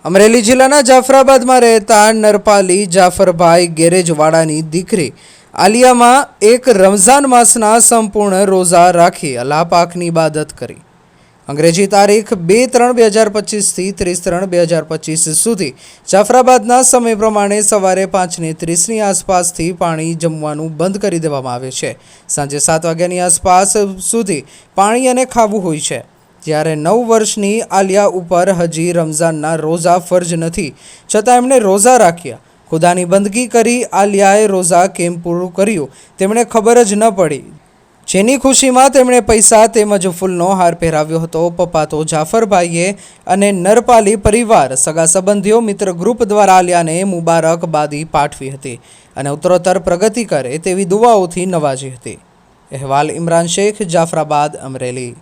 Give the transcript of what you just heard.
અમરેલી જિલ્લાના જાફરાબાદમાં રહેતા નરપાલી જાફરભાઈ ગેરેજવાડાની દીકરી આલિયામાં એક રમઝાન માસના સંપૂર્ણ રોઝા રાખી અલ્લાહ પાકની ઇબાદત કરી. અંગ્રેજી તારીખ 2/3/2025થી 30/3/2025 સુધી જાફરાબાદના સમય પ્રમાણે સવારે 5:30ની આસપાસથી પાણી જમવાનું બંધ કરી દેવામાં આવે છે. સાંજે 7 વાગ્યાની આસપાસ સુધી પાણી અને ખાવું હોય છે. જ્યારે 9 વર્ષની આલિયા ઉપર હજી રમઝાનના રોઝા ફરજ નથી, છતાં એમણે રોઝા રાખ્યા. ખુદાની બંદગી કરી આલિયાએ રોઝા કેમ પૂરું કર્યું તેમણે ખબર જ ન પડી, જેની ખુશીમાં તેમણે પૈસા તેમજ ફૂલનો હાર પહેરાવ્યો હતો. પપ્પા તો જાફરભાઈએ અને નરપાલી પરિવાર, સગા સંબંધીઓ, મિત્ર ગ્રુપ દ્વારા આલિયાને મુબારકબાદી પાઠવી હતી અને ઉત્તરોત્તર પ્રગતિ કરે તેવી દુઆઓથી નવાજી હતી. અહેવાલ ઇમરાન શેખ, જાફરાબાદ, અમરેલી.